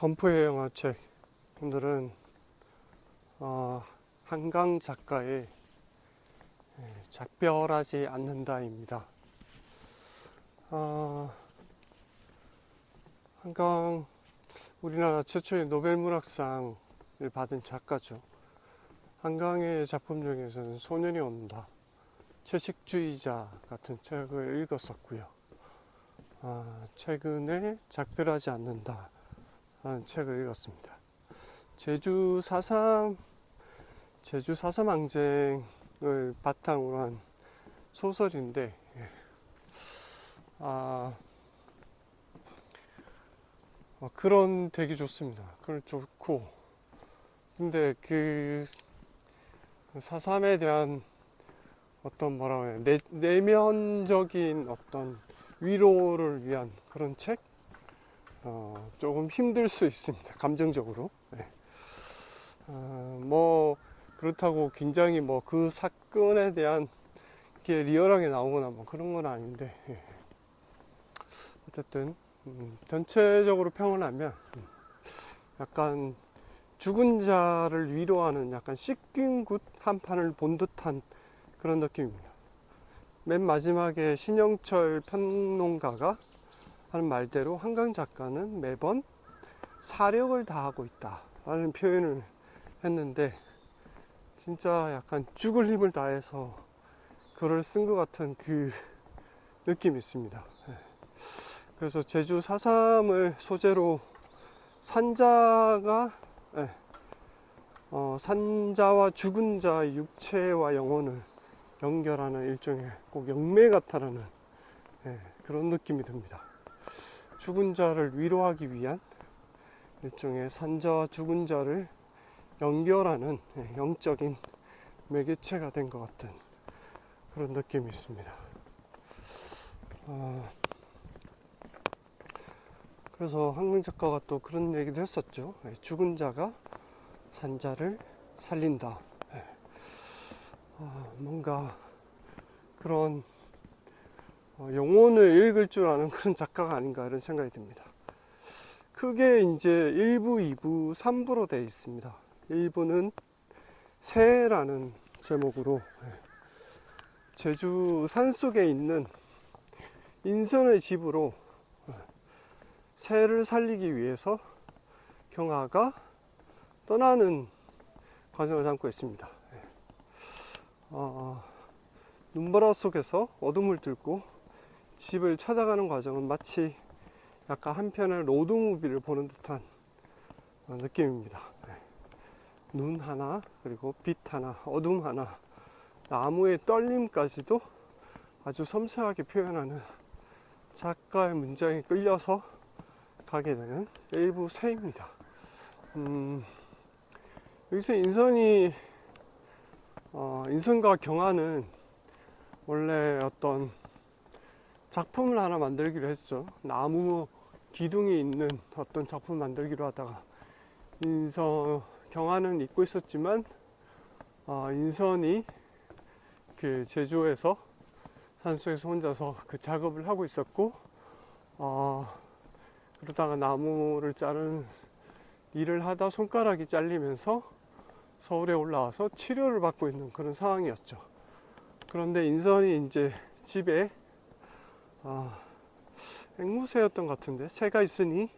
건포의 영화책. 오늘은 한강 작가의 작별하지 않는다입니다. 한강, 우리나라 최초의 노벨문학상을 받은 작가죠. 한강의 작품 중에서는 소년이 온다, 채식주의자 같은 책을 읽었었고요. 최근에 작별하지 않는다 라는 책을 읽었습니다. 제주 4.3 항쟁을 바탕으로 한 소설인데, 그런 되게 좋습니다. 그런 좋고, 근데 그 4.3에 대한 어떤 뭐라고 해야, 내면적인 어떤 위로를 위한 그런 책? 조금 힘들 수 있습니다. 감정적으로. 네. 그렇다고 굉장히 그 사건에 대한 게 리얼하게 나오거나 그런 건 아닌데, 어쨌든, 전체적으로 평을 하면, 약간 죽은 자를 위로하는 약간 씻긴 굿 한 판을 본 듯한 그런 느낌입니다. 맨 마지막에 신영철 평론가가 하는 말대로 한강 작가는 매번 사력을 다하고 있다 라는 표현을 했는데, 진짜 약간 죽을 힘을 다해서 글을 쓴 것 같은 그 느낌이 있습니다. 그래서 제주 4.3을 소재로 산자가 산자와 죽은 자의 육체와 영혼을 연결하는 일종의 꼭 영매 같다라는 그런 느낌이 듭니다. 죽은 자를 위로하기 위한 일종의 산자와 죽은 자를 연결하는 영적인 매개체가 된 것 같은 그런 느낌이 있습니다. 그래서 한강 작가가 또 그런 얘기도 했었죠. 죽은 자가 산자를 살린다. 뭔가 그런 영혼을 읽을 줄 아는 그런 작가가 아닌가 이런 생각이 듭니다. 크게 이제 1부, 2부, 3부로 되어 있습니다. 1부는 새라는 제목으로 제주 산속에 있는 인선의 집으로 새를 살리기 위해서 경아가 떠나는 과정을 담고 있습니다. 눈보라 속에서 어둠을 뚫고 집을 찾아가는 과정은 마치 약간 한편의 로드무비를 보는 듯한 느낌입니다. 눈 하나, 그리고 빛 하나, 어둠 하나, 나무의 떨림까지도 아주 섬세하게 표현하는 작가의 문장에 끌려서 가게 되는 일부 새입니다. 여기서 인선과 경아는 원래 어떤 작품을 하나 만들기로 했죠. 나무 기둥이 있는 어떤 작품을 만들기로 하다가 경아는 잊고 있었지만 인선이 그 제주에서 산속에서 혼자서 그 작업을 하고 있었고, 그러다가 나무를 자르는 일을 하다 손가락이 잘리면서 서울에 올라와서 치료를 받고 있는 그런 상황이었죠. 그런데 인선이 이제 집에 앵무새였던 것 같은데, 새가 있으니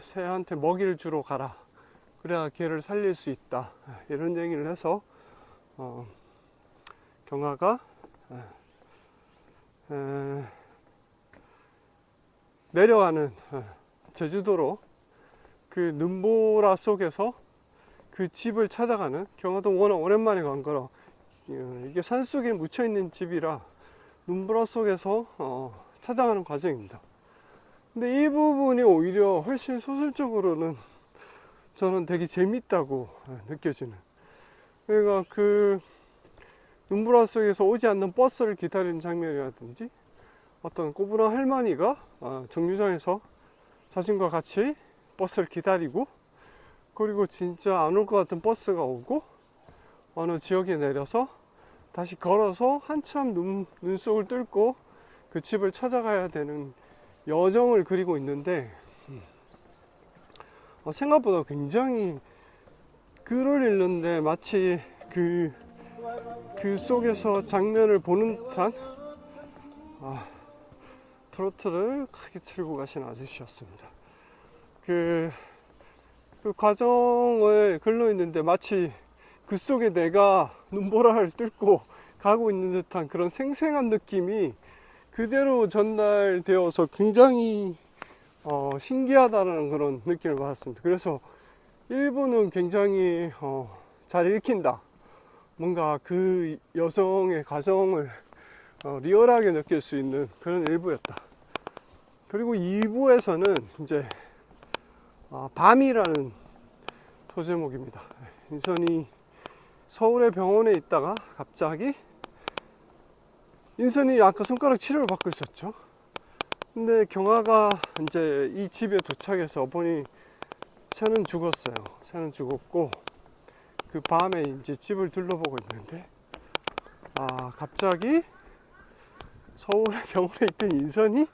새한테 먹이를 주러 가라, 그래야 걔를 살릴 수 있다, 이런 얘기를 해서 경아가 내려가는 제주도로 그 눈보라 속에서 그 집을 찾아가는, 경아도 워낙 오랜만에 간 거라 이게 산속에 묻혀있는 집이라 눈보라 속에서 찾아가는 과정입니다. 근데 이 부분이 오히려 훨씬 소설적으로는 저는 되게 재밌다고 느껴지는, 그러니까 그 눈보라 속에서 오지 않는 버스를 기다리는 장면이라든지, 어떤 꼬부랑 할머니가 정류장에서 자신과 같이 버스를 기다리고, 그리고 진짜 안 올 것 같은 버스가 오고 어느 지역에 내려서 다시 걸어서 한참 눈속을 뚫고 그 집을 찾아가야 되는 여정을 그리고 있는데, 생각보다 굉장히 글을 읽는데 마치 그 속에서 장면을 보는 듯한 트로트를 크게 틀고 가신 아저씨였습니다. 그 과정을 글로 있는데 마치 그 속에 내가 눈보라를 뚫고 가고 있는 듯한 그런 생생한 느낌이 그대로 전달되어서 굉장히 신기하다는 그런 느낌을 받았습니다. 그래서 일부는 굉장히 잘 읽힌다. 뭔가 그 여성의 가정을 리얼하게 느낄 수 있는 그런 일부였다. 그리고 2부에서는 이제 밤이라는 소제목입니다. 인선이 서울의 병원에 있다가 갑자기 인선이 아까 손가락 치료를 받고 있었죠. 근데 경아가 이제 이 집에 도착해서 보니 새는 죽었어요. 새는 죽었고 그 밤에 이제 집을 둘러보고 있는데 갑자기 서울의 병원에 있던 인선이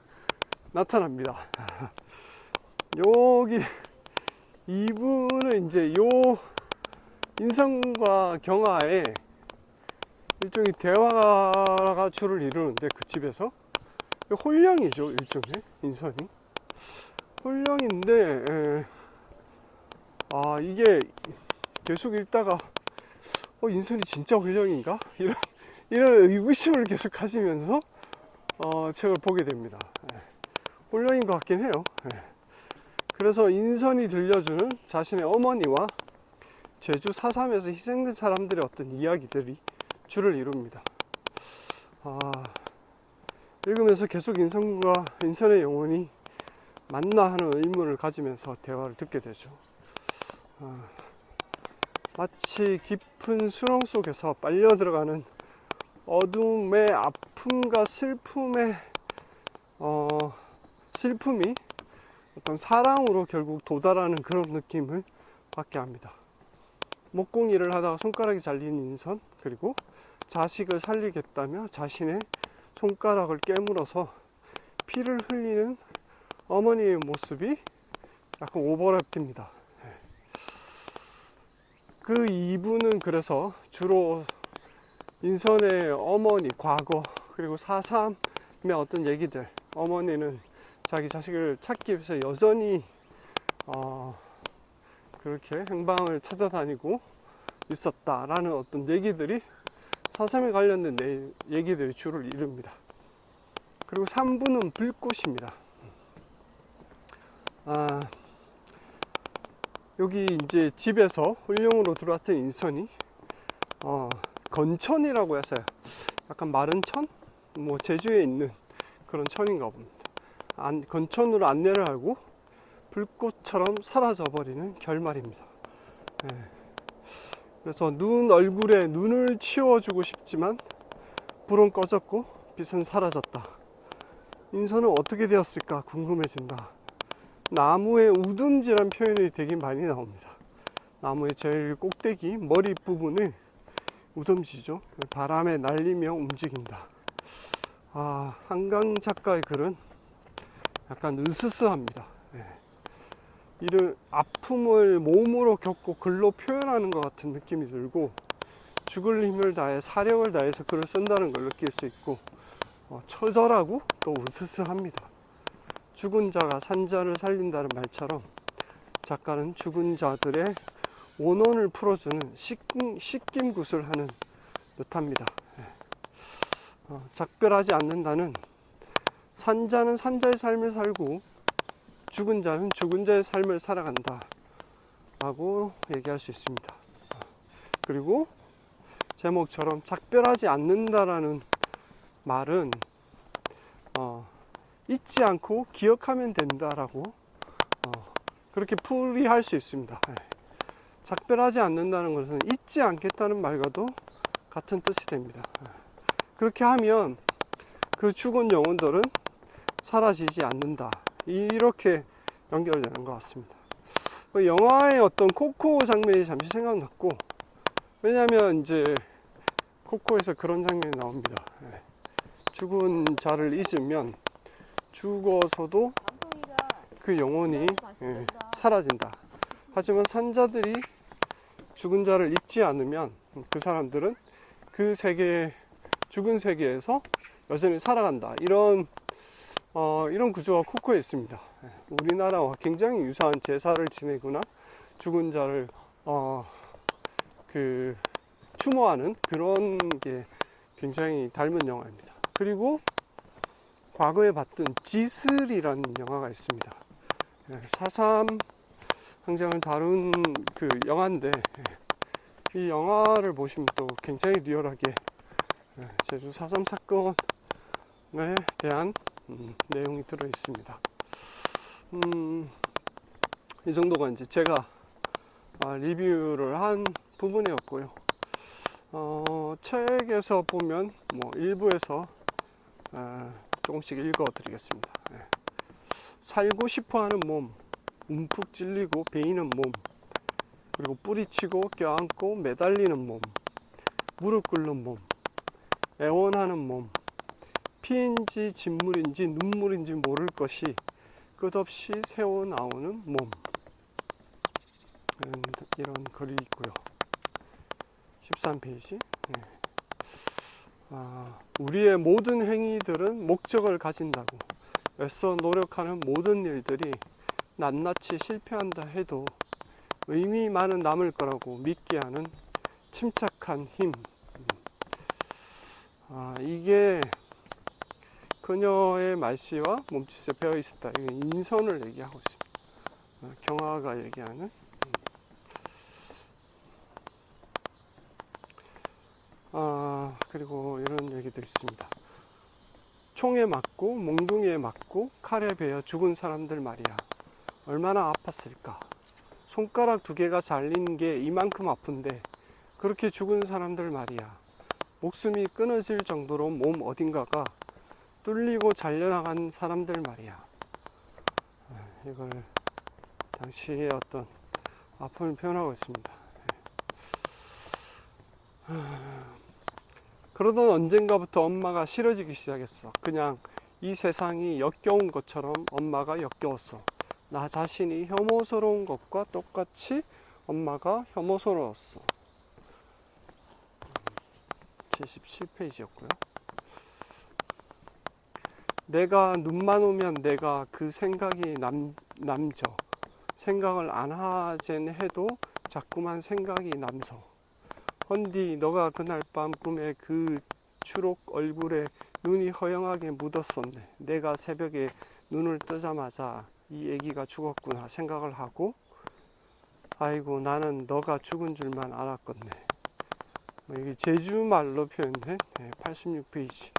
나타납니다. 여기 이분은 이제 요 인선과 경아의 일종의 대화가 주를 이루는데 그 집에서 홀령이죠. 일종의 인선이 홀령인데 이게 계속 읽다가 인선이 진짜 홀령인가? 이런 의구심을 계속 가지면서 책을 보게 됩니다. 홀령인 것 같긴 해요. 그래서 인선이 들려주는 자신의 어머니와 제주 4.3에서 희생된 사람들의 어떤 이야기들이 줄을 이룹니다. 읽으면서 계속 인선의 영혼이 맞나 하는 의문을 가지면서 대화를 듣게 되죠. 마치 깊은 수렁 속에서 빨려 들어가는 어둠의 아픔과 슬픔이 어떤 사랑으로 결국 도달하는 그런 느낌을 받게 합니다. 목공일을 하다가 손가락이 잘린 인선, 그리고 자식을 살리겠다며 자신의 손가락을 깨물어서 피를 흘리는 어머니의 모습이 약간 오버랩됩니다. 그 2부는 그래서 주로 인선의 어머니 과거, 그리고 4.3의 어떤 얘기들, 어머니는 자기 자식을 찾기 위해서 여전히 그렇게 행방을 찾아다니고 있었다라는 어떤 얘기들이 4.3에 관련된 얘기들이 주를 이룹니다. 그리고 3부는 불꽃입니다. 여기 이제 집에서 홀령으로 들어왔던 인선이 건천이라고 해서 약간 마른 천? 뭐 제주에 있는 그런 천인가 봅니다. 건천으로 안내를 하고 불꽃처럼 사라져버리는 결말입니다. 그래서 얼굴에 눈을 치워주고 싶지만 불은 꺼졌고 빛은 사라졌다. 인선은 어떻게 되었을까 궁금해진다. 나무의 우둥지란 표현이 되게 많이 나옵니다. 나무의 제일 꼭대기 머리 부분을 우듬지죠. 바람에 날리며 움직인다. 한강 작가의 글은 약간 으스스합니다. 이런 아픔을 몸으로 겪고 글로 표현하는 것 같은 느낌이 들고, 죽을 힘을 다해 사력을 다해서 글을 쓴다는 걸 느낄 수 있고, 처절하고 또 으스스합니다. 죽은 자가 산자를 살린다는 말처럼 작가는 죽은 자들의 원혼을 풀어주는 씻김굿을 하는 듯합니다. 작별하지 않는다는, 산자는 산자의 삶을 살고 죽은 자는 죽은 자의 삶을 살아간다 라고 얘기할 수 있습니다. 그리고 제목처럼 작별하지 않는다라는 말은 잊지 않고 기억하면 된다라고 그렇게 풀이할 수 있습니다. 작별하지 않는다는 것은 잊지 않겠다는 말과도 같은 뜻이 됩니다. 그렇게 하면 그 죽은 영혼들은 사라지지 않는다, 이렇게 연결되는 것 같습니다. 영화의 어떤 코코 장면이 잠시 생각났고, 왜냐하면 이제 코코에서 그런 장면이 나옵니다. 죽은 자를 잊으면 죽어서도 그 영혼이 사라진다. 하지만 산자들이 죽은 자를 잊지 않으면 그 사람들은 그 세계, 죽은 세계에서 여전히 살아간다. 이런 구조가 코코에 있습니다. 우리나라와 굉장히 유사한 제사를 지내거나 죽은 자를 추모하는 그런 게 굉장히 닮은 영화입니다. 그리고 과거에 봤던 지슬이라는 영화가 있습니다. 4.3 항쟁을 다룬 그 영화인데, 이 영화를 보시면 또 굉장히 리얼하게 제주 4.3 사건에 대한 내용이 들어 있습니다. 이 정도가 이제 제가 리뷰를 한 부분이었고요. 책에서 보면 뭐 일부에서 조금씩 읽어 드리겠습니다. 살고 싶어 하는 몸, 움푹 찔리고 베이는 몸, 그리고 뿌리치고 껴안고 매달리는 몸, 무릎 꿇는 몸, 애원하는 몸, 피인지 진물인지 눈물인지 모를 것이 끝없이 새어나오는 몸. 이런 글이 있고요. 13페이지. 우리의 모든 행위들은 목적을 가진다고. 애써 노력하는 모든 일들이 낱낱이 실패한다 해도 의미만은 남을 거라고 믿게 하는 침착한 힘. 이게 그녀의 말씨와 몸짓에 배어 있었다. 이게 인선을 얘기하고 있습니다. 경화가 얘기하는. 그리고 이런 얘기도 있습니다. 총에 맞고 몽둥이에 맞고 칼에 베어 죽은 사람들 말이야. 얼마나 아팠을까. 손가락 2개가 잘린 게 이만큼 아픈데 그렇게 죽은 사람들 말이야. 목숨이 끊어질 정도로 몸 어딘가가 뚫리고 잘려나간 사람들 말이야. 이걸 당시의 어떤 아픔을 표현하고 있습니다. 그러던 언젠가부터 엄마가 싫어지기 시작했어. 그냥 이 세상이 역겨운 것처럼 엄마가 역겨웠어. 나 자신이 혐오스러운 것과 똑같이 엄마가 혐오스러웠어. 77페이지였고요. 내가 눈만 오면 내가 그 생각이 남져. 생각을 안 하젠 해도 자꾸만 생각이 남서. 헌디 너가 그날 밤 꿈에 그 추록 얼굴에 눈이 허영하게 묻었었네. 내가 새벽에 눈을 뜨자마자 이 애기가 죽었구나 생각을 하고, 아이고 나는 너가 죽은 줄만 알았겠네. 이게 제주말로 표현된 86페이지.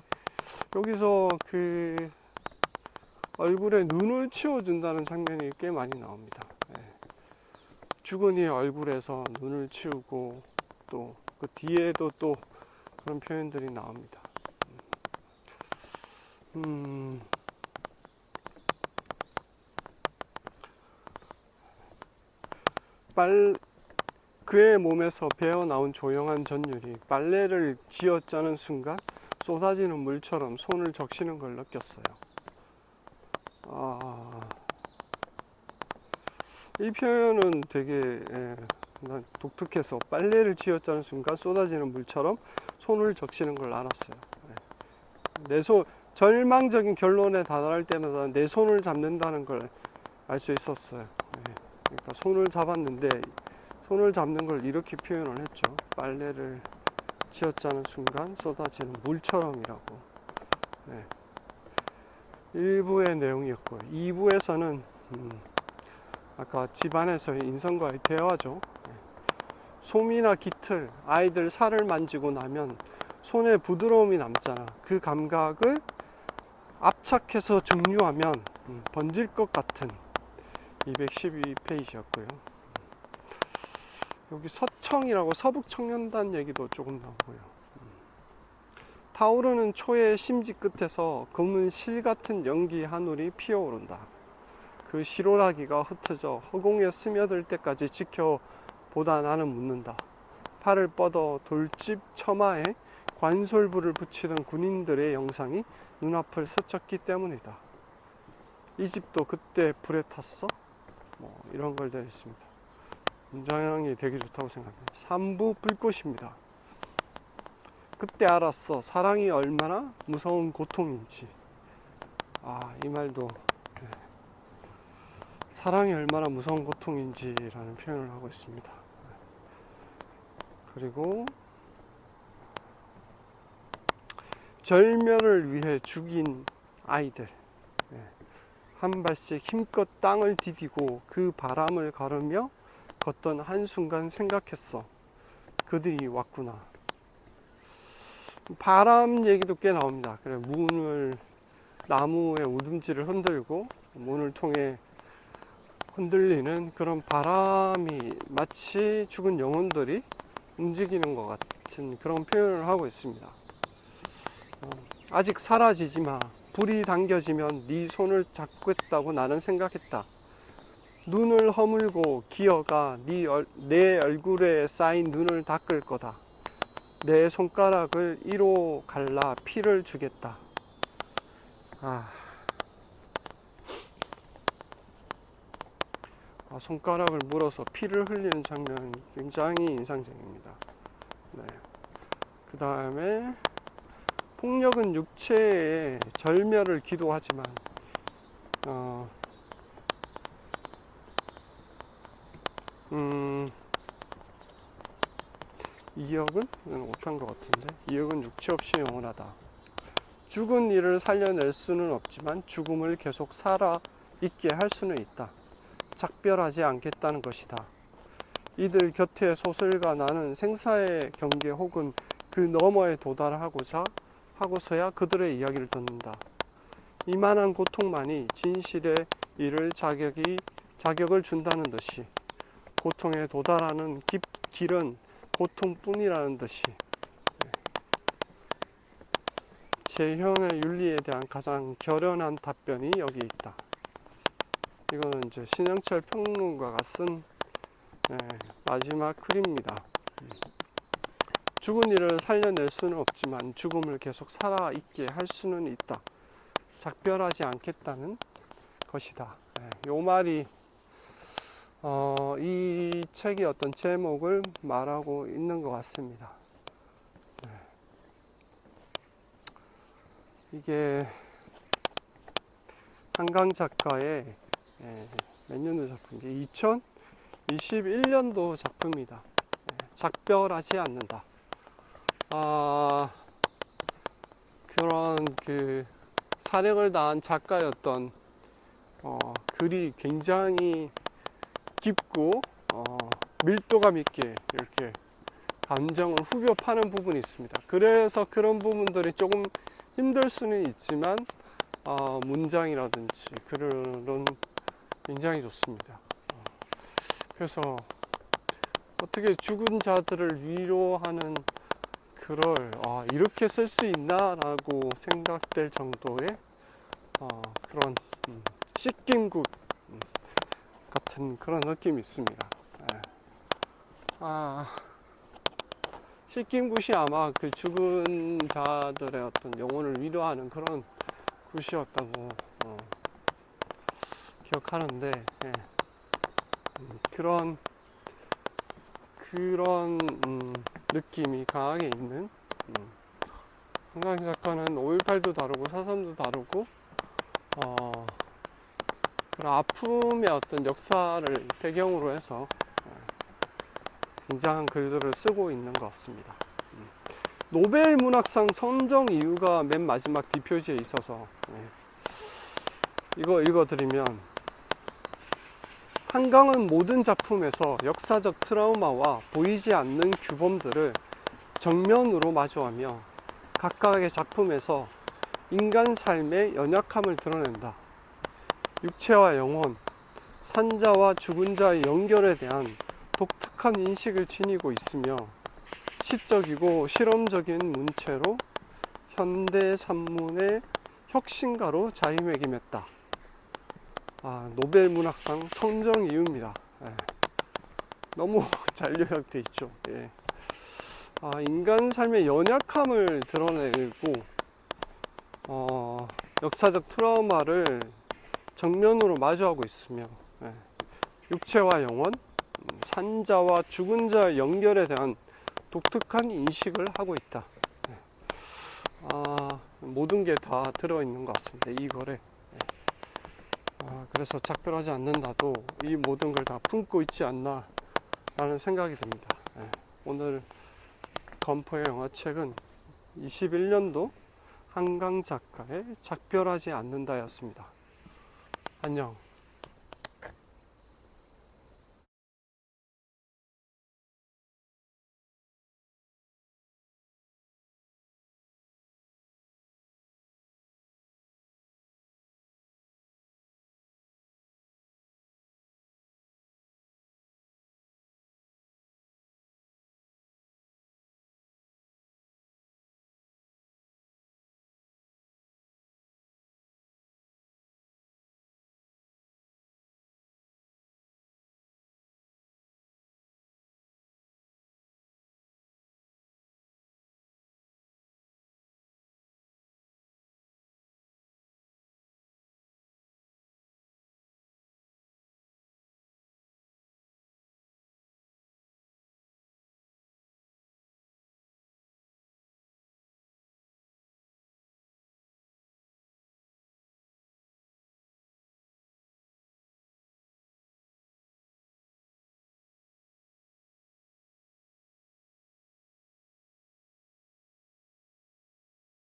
여기서 그 얼굴에 눈을 치워준다는 장면이 꽤 많이 나옵니다. 죽은 이의 얼굴에서 눈을 치우고, 또 그 뒤에도 또 그런 표현들이 나옵니다. 그의 몸에서 배어나온 조용한 전율이 빨래를 쥐어짜는 순간 쏟아지는 물처럼 손을 적시는 걸 느꼈어요. 이 표현은 되게 독특해서, 빨래를 쥐어짜는 순간 쏟아지는 물처럼 손을 적시는 걸 알았어요. 내 손, 절망적인 결론에 다다를 때마다 내 손을 잡는다는 걸 알 수 있었어요. 그러니까 손을 잡았는데, 손을 잡는 걸 이렇게 표현을 했죠. 빨래를 쥐어짜는 순간 쏟아지는 물처럼이라고. 1부의 내용이었고, 2부에서는 아까 집안에서의 인성과의 대화죠. 솜이나 깃털, 아이들 살을 만지고 나면 손에 부드러움이 남잖아. 그 감각을 압착해서 증류하면 번질 것 같은 212페이지였고요. 여기 서청이라고 서북청년단 얘기도 조금 나오고요. 타오르는 초의 심지 끝에서 검은 실 같은 연기 하늘이 피어오른다. 그 실오라기가 흩어져 허공에 스며들 때까지 지켜보다 나는 묻는다. 팔을 뻗어 돌집 처마에 관솔부를 붙이던 군인들의 영상이 눈앞을 스쳤기 때문이다. 이 집도 그때 불에 탔어? 뭐 이런 걸 되어 있습니다. 문장이 되게 좋다고 생각합니다. 3부 불꽃입니다. 그때 알았어. 사랑이 얼마나 무서운 고통인지. 이 말도 사랑이 얼마나 무서운 고통인지라는 표현을 하고 있습니다. 그리고 절멸을 위해 죽인 아이들, 한 발씩 힘껏 땅을 디디고 그 바람을 가르며 걷던 한순간 생각했어. 그들이 왔구나. 바람 얘기도 꽤 나옵니다. 그래, 문을, 나무의 우둥지를 흔들고 문을 통해 흔들리는 그런 바람이 마치 죽은 영혼들이 움직이는 것 같은 그런 표현을 하고 있습니다. 아직 사라지지 마. 불이 당겨지면 네 손을 잡겠다고 나는 생각했다. 눈을 허물고 기어가 내 얼굴에 쌓인 눈을 닦을 거다. 내 손가락을 이로 갈라 피를 주겠다. 손가락을 물어서 피를 흘리는 장면이 굉장히 인상적입니다. 네. 그 다음에 폭력은 육체의 절멸을 기도하지만 이역은 못한 것 같은데, 이역은 육체 없이 영원하다. 죽은 이를 살려낼 수는 없지만 죽음을 계속 살아 있게 할 수는 있다. 작별하지 않겠다는 것이다. 이들 곁에 소설가 나는 생사의 경계 혹은 그 너머에 도달하고자 하고서야 그들의 이야기를 듣는다. 이만한 고통만이 진실에 이를 자격을 준다는 듯이 고통에 도달하는 길은 고통뿐이라는 듯이 재현의 윤리에 대한 가장 결연한 답변이 여기 있다. 이거는 이제 신영철 평론가가 쓴 마지막 글입니다. 죽은 이를 살려낼 수는 없지만 죽음을 계속 살아있게 할 수는 있다. 작별하지 않겠다는 것이다. 요 말이 이 책의 어떤 제목을 말하고 있는 것 같습니다. 이게 한강 작가의 몇 년도 작품인지 2021년도 작품입니다. 작별하지 않는다. 그런 그 사력을 다한 작가였던 글이 굉장히 깊고 밀도감 있게 이렇게 감정을 후벼 파는 부분이 있습니다. 그래서 그런 부분들이 조금 힘들 수는 있지만 문장이라든지 글은 굉장히 좋습니다. 그래서 어떻게 죽은 자들을 위로하는 글을 이렇게 쓸 수 있나 라고 생각될 정도의 그런 씻김굿 같은 그런 느낌이 있습니다. 씻김굿이 아마 그 죽은 자들의 어떤 영혼을 위로하는 그런 굿이었다고 기억하는데, 그런 느낌이 강하게 있는 한강 작가는 5.18도 다루고 4.3도 다루고 그런 아픔의 어떤 역사를 배경으로 해서 굉장한 글들을 쓰고 있는 것 같습니다. 노벨 문학상 선정 이유가 맨 마지막 뒷표지에 있어서 이거 읽어드리면, 한강은 모든 작품에서 역사적 트라우마와 보이지 않는 규범들을 정면으로 마주하며 각각의 작품에서 인간 삶의 연약함을 드러낸다. 육체와 영혼, 산자와 죽은 자의 연결에 대한 독특한 인식을 지니고 있으며 시적이고 실험적인 문체로 현대 산문의 혁신가로 자리매김했다. 노벨 문학상 선정 이유입니다. 너무 잘 요약돼 있죠. 인간 삶의 연약함을 드러내고 역사적 트라우마를 정면으로 마주하고 있으며 육체와 영혼, 산자와 죽은 자 연결에 대한 독특한 인식을 하고 있다. 모든 게 다 들어있는 것 같습니다. 이 글에. 그래서 작별하지 않는다도 이 모든 걸 다 품고 있지 않나 라는 생각이 듭니다. 오늘 건포의 영화책은 21년도 한강 작가의 작별하지 않는다였습니다. 안녕.